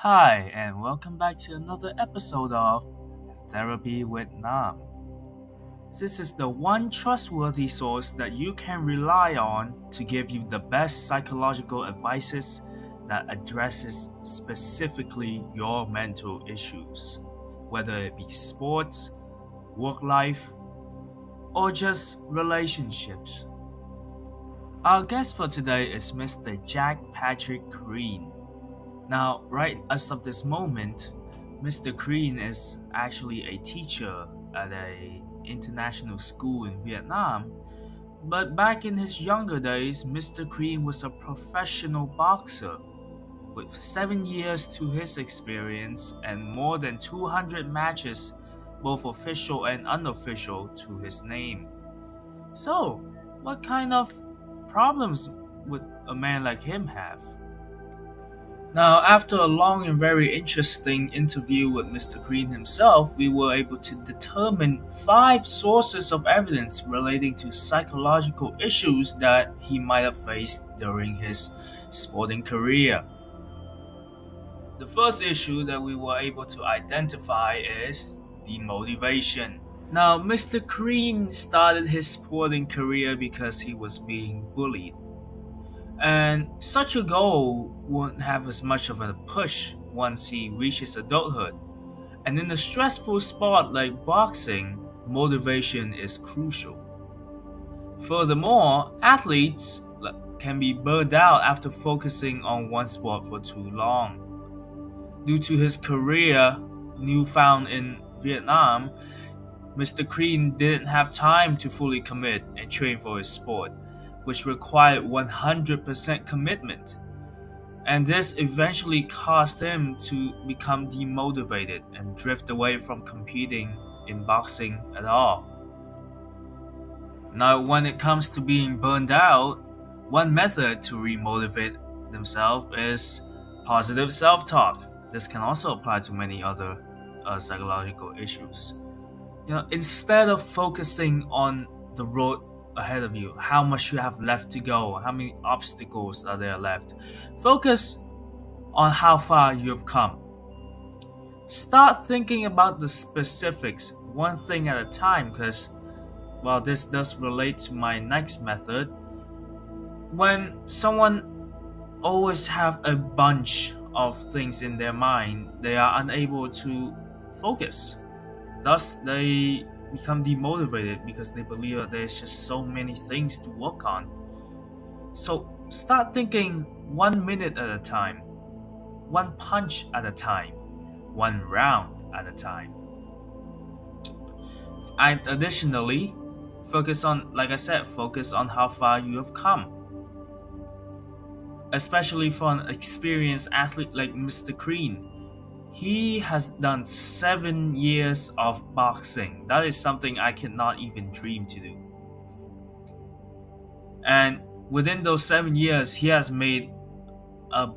Hi, and welcome back to another episode of Therapy with Nam. This is the one trustworthy source that you can rely on to give you the best psychological advices that addresses specifically your mental issues, whether it be sports, work life, or just relationships. Our guest for today is Mr. Jack Patrick Green. Now, right as of this moment, Mr. Green is actually a teacher at a international school in Vietnam. But back in his younger days, Mr. Green was a professional boxer with 7 years to his experience and more than 200 matches, both official and unofficial, to his name. So, what kind of problems would a man like him have? Now, after a long and very interesting interview with Mr. Green himself, we were able to determine 5 sources of evidence relating to psychological issues that he might have faced during his sporting career. The first issue that we were able to identify is demotivation. Now, Mr. Green started his sporting career because he was being bullied. And such a goal won't have as much of a push once he reaches adulthood. And in a stressful sport like boxing, motivation is crucial. Furthermore, athletes can be burned out after focusing on one sport for too long. Due to his career newfound in Vietnam, Mr. Green didn't have time to fully commit and train for his sport, which required 100% commitment. And this eventually caused him to become demotivated and drift away from competing in boxing at all. Now, when it comes to being burned out, one method to remotivate themselves is positive self talk. This can also apply to many other psychological issues. Instead of focusing on the road ahead of you, how much you have left to go, how many obstacles are there left, focus on how far you have come. Start thinking about the specifics, one thing at a time, because while this does relate to my next method, when someone always have a bunch of things in their mind, they are unable to focus. Thus, they become demotivated because they believe that there's just so many things to work on. So start thinking 1 minute at a time, one punch at a time, one round at a time. And additionally, focus on how far you have come. Especially for an experienced athlete like Mr. Green, he has done 7 years of boxing. That is something I cannot even dream to do. And within those 7 years, he has made a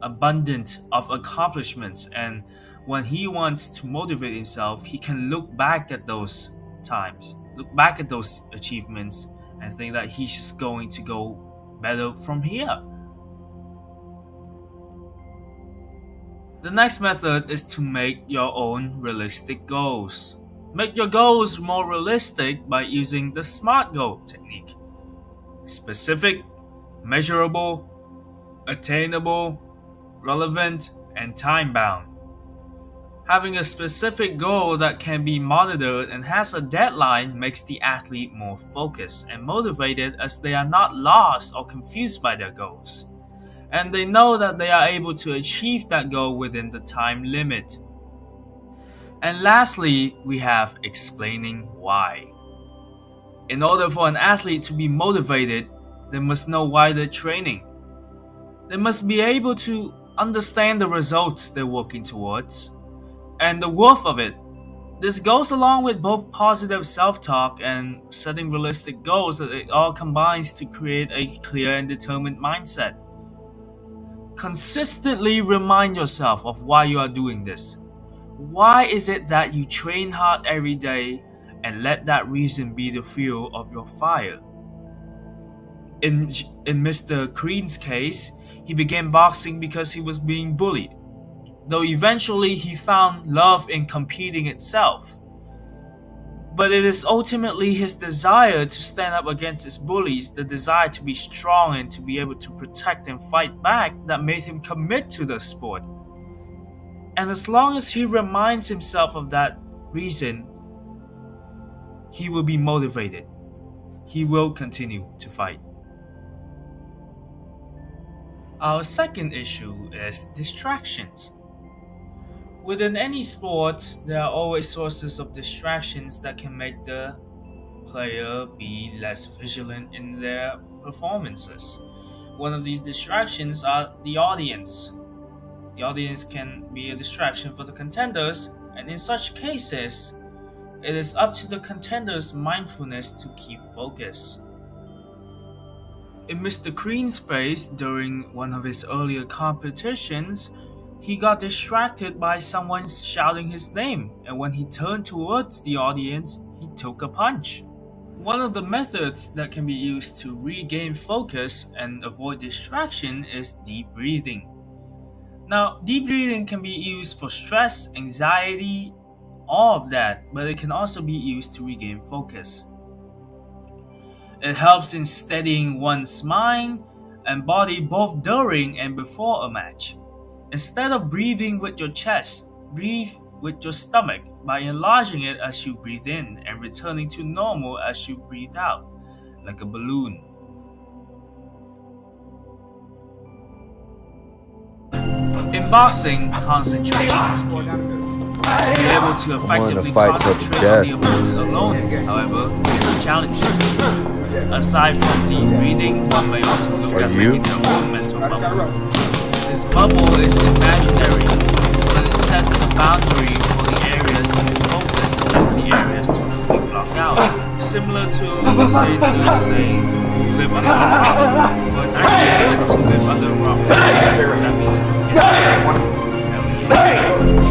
abundant of accomplishments. And when he wants to motivate himself, he can look back at those times, look back at those achievements, and think that he's just going to go better from here. The next method is to make your own realistic goals. Make your goals more realistic by using the SMART goal technique. Specific, measurable, attainable, relevant, and time bound. Having a specific goal that can be monitored and has a deadline makes the athlete more focused and motivated, as they are not lost or confused by their goals, and they know that they are able to achieve that goal within the time limit. And lastly, we have explaining why. In order for an athlete to be motivated, they must know why they're training. They must be able to understand the results they're working towards and the worth of it. This goes along with both positive self-talk and setting realistic goals, that it all combines to create a clear and determined mindset. Consistently remind yourself of why you are doing this. Why is it that you train hard every day, and let that reason be the fuel of your fire? In Mr. Green's case, he began boxing because he was being bullied. though eventually he found love in competing itself. But it is ultimately his desire to stand up against his bullies, the desire to be strong and to be able to protect and fight back, that made him commit to the sport. And as long as he reminds himself of that reason, he will be motivated. He will continue to fight. Our second issue is distractions. Within any sport, there are always sources of distractions that can make the player be less vigilant in their performances. One of these distractions are the audience. The audience can be a distraction for the contenders, and in such cases, it is up to the contenders' mindfulness to keep focus. In Mr. Green's face during one of his earlier competitions, he got distracted by someone shouting his name, and when he turned towards the audience, he took a punch. One of the methods that can be used to regain focus and avoid distraction is deep breathing. Now, deep breathing can be used for stress, anxiety, all of that, but it can also be used to regain focus. It helps in steadying one's mind and body both during and before a match. Instead of breathing with your chest, breathe with your stomach by enlarging it as you breathe in and returning to normal as you breathe out, like a balloon. In boxing, concentration is key. To be able to effectively concentrate on the opponent alone, however, is challenging. Aside from deep breathing, one may also look at making their own mental bubble. This bubble is imaginary, but it sets a boundary for the areas to be focused and the areas to fully block out. Similar to, let's say, you live under a rock, or it's actually good to live under a rock. That means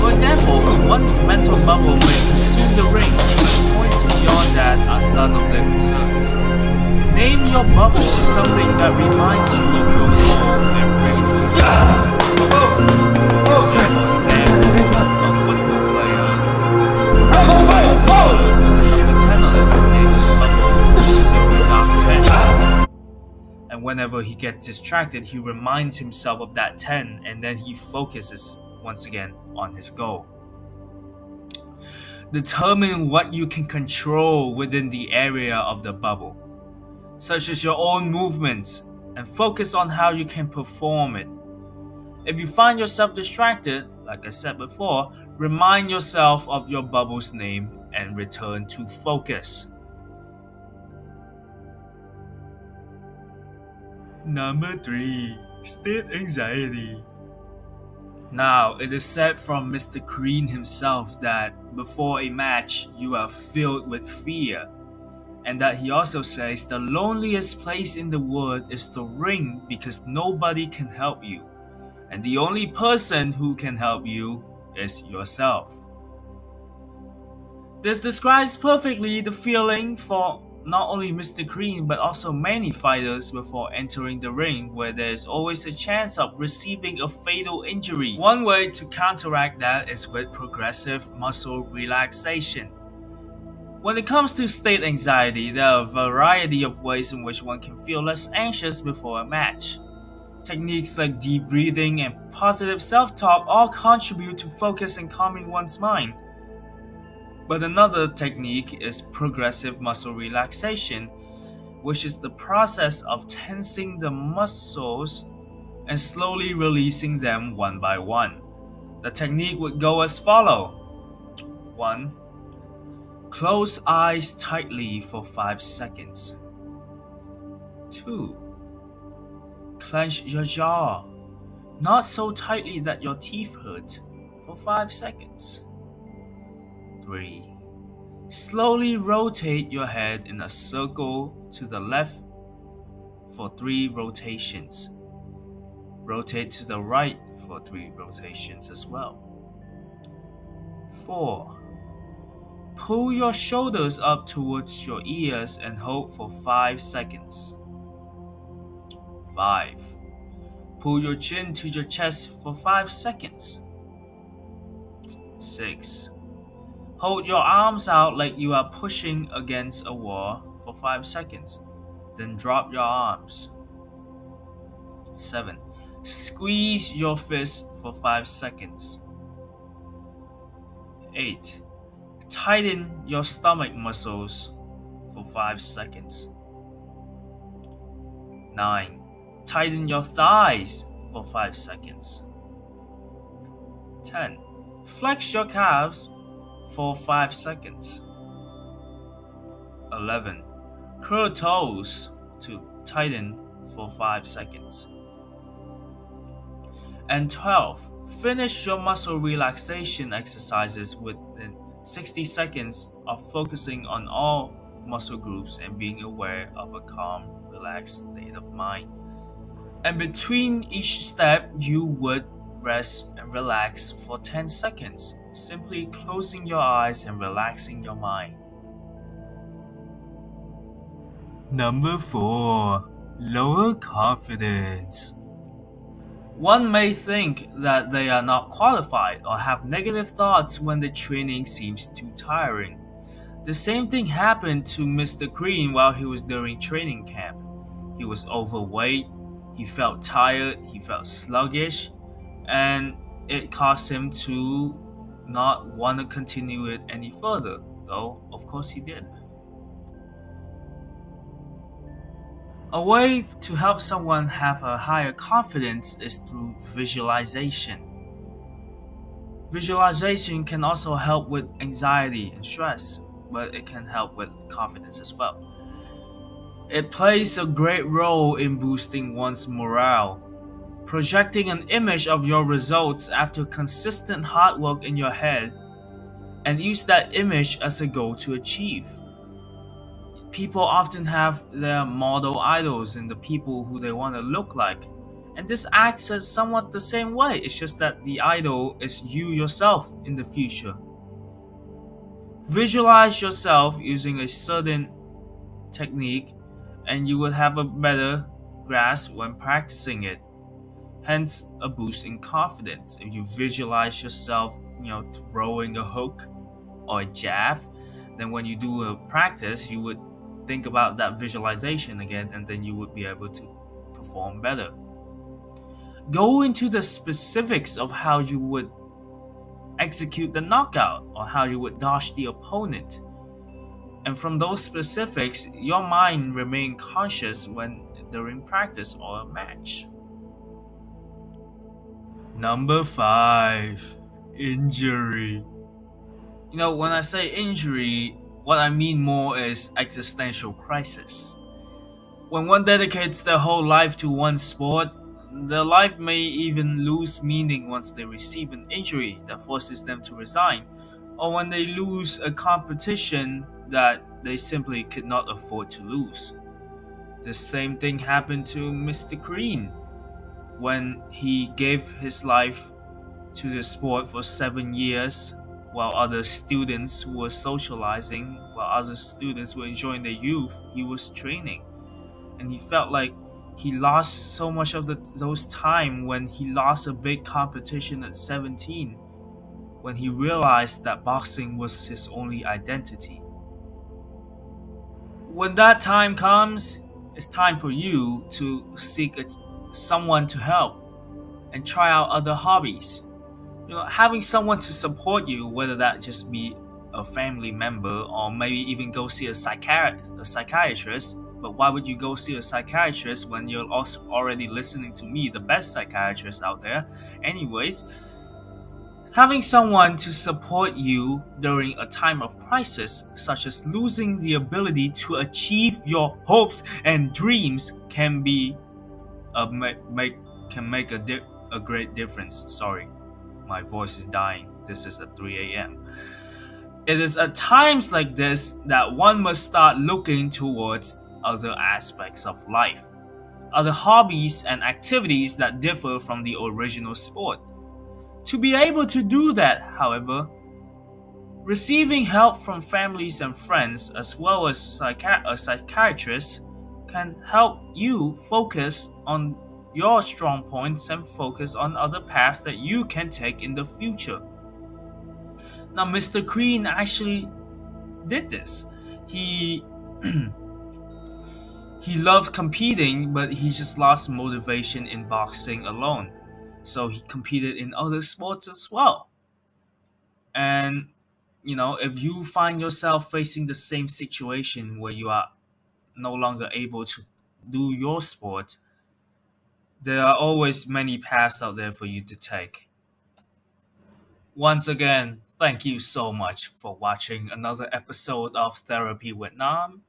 for example, one's mental bubble may consume the ring, but points beyond that are none of their concerns. Name your bubble something that reminds you of your goal and brings you back to focus. Say, for example, a football player wears a shirt with a number 10 on it, name his bubble 0-10. And whenever he gets distracted, he reminds himself of that 10 and then he focuses once again on his goal. Determine what you can control within the area of the bubble, such as your own movements, and focus on how you can perform it. If you find yourself distracted, like I said before, remind yourself of your bubble's name and return to focus. Number 3. State anxiety. Now, it is said from Mr. Green himself that before a match, you are filled with fear. And that he also says the loneliest place in the world is the ring because nobody can help you. And the only person who can help you is yourself. This describes perfectly the feeling for not only Mr. Green but also many fighters before entering the ring, where there is always a chance of receiving a fatal injury. One way to counteract that is with progressive muscle relaxation. When it comes to state anxiety, there are a variety of ways in which one can feel less anxious before a match. Techniques like deep breathing and positive self-talk all contribute to focus and calming one's mind. But another technique is progressive muscle relaxation, which is the process of tensing the muscles and slowly releasing them one by one. The technique would go as follows. 1. Close eyes tightly for 5 seconds. 2. Clench your jaw, not so tightly that your teeth hurt, for 5 seconds. 3. Slowly rotate your head in a circle to the left for 3 rotations. Rotate to the right for 3 rotations as well. 4. Pull your shoulders up towards your ears and hold for 5 seconds. 5. Pull your chin to your chest for 5 seconds. 6. Hold your arms out like you are pushing against a wall for 5 seconds. Then drop your arms. 7. Squeeze your fist for 5 seconds. 8. Tighten your stomach muscles for 5 seconds. 9. Tighten your thighs for 5 seconds. 10. Flex your calves for 5 seconds. 11. Curl toes to tighten for 5 seconds. And 12. Finish your muscle relaxation exercises within 60 seconds of focusing on all muscle groups and being aware of a calm, relaxed state of mind. And between each step, you would rest and relax for 10 seconds, simply closing your eyes and relaxing your mind. Number 4. Lower confidence. One may think that they are not qualified or have negative thoughts when the training seems too tiring. The same thing happened to Mr. Green while he was during training camp. He was overweight, he felt tired, he felt sluggish, and it caused him to not want to continue it any further, though of course he did. A way to help someone have a higher confidence is through visualization. Visualization can also help with anxiety and stress, but it can help with confidence as well. It plays a great role in boosting one's morale. Projecting an image of your results after consistent hard work in your head and use that image as a goal to achieve. People often have their model idols in the people who they want to look like, and this acts as somewhat the same way. It's just that the idol is you yourself in the future. Visualize yourself using a certain technique and you will have a better grasp when practicing it, hence a boost in confidence. If you visualize yourself throwing a hook or a jab, then when you do a practice you would think about that visualization again, and then you would be able to perform better. Go into the specifics of how you would execute the knockout or how you would dodge the opponent. And from those specifics, your mind remain conscious when during practice or a match. Number 5. Injury. When I say injury, what I mean more is existential crisis. When one dedicates their whole life to one sport, their life may even lose meaning once they receive an injury that forces them to resign, or when they lose a competition that they simply could not afford to lose. The same thing happened to Mr. Green when he gave his life to the sport for 7 years. While other students were socializing, while other students were enjoying their youth, he was training. And he felt like he lost so much of those time when he lost a big competition at 17, when he realized that boxing was his only identity. When that time comes, it's time for you to seek someone to help and try out other hobbies. Having someone to support you, whether that just be a family member or maybe even go see a psychiatrist. But why would you go see a psychiatrist when you're also already listening to me, the best psychiatrist out there? Anyways, having someone to support you during a time of crisis, such as losing the ability to achieve your hopes and dreams, can be make a great difference. Sorry. My voice is dying. This is at 3 a.m. It is at times like this that one must start looking towards other aspects of life, other hobbies and activities that differ from the original sport. To be able to do that, however, receiving help from families and friends as well as a psychiatrist can help you focus on your strong points and focus on other paths that you can take in the future. Now, Mr. Green actually did this. He he loved competing, but he just lost motivation in boxing alone. So he competed in other sports as well. And if you find yourself facing the same situation where you are no longer able to do your sport, there are always many paths out there for you to take. Once again, thank you so much for watching another episode of Therapy with Nam.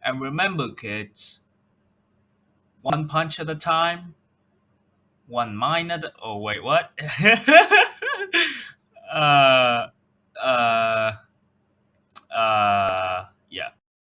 And remember, kids, one punch at a time, one mind at a. Oh, wait, what? uh, uh, uh,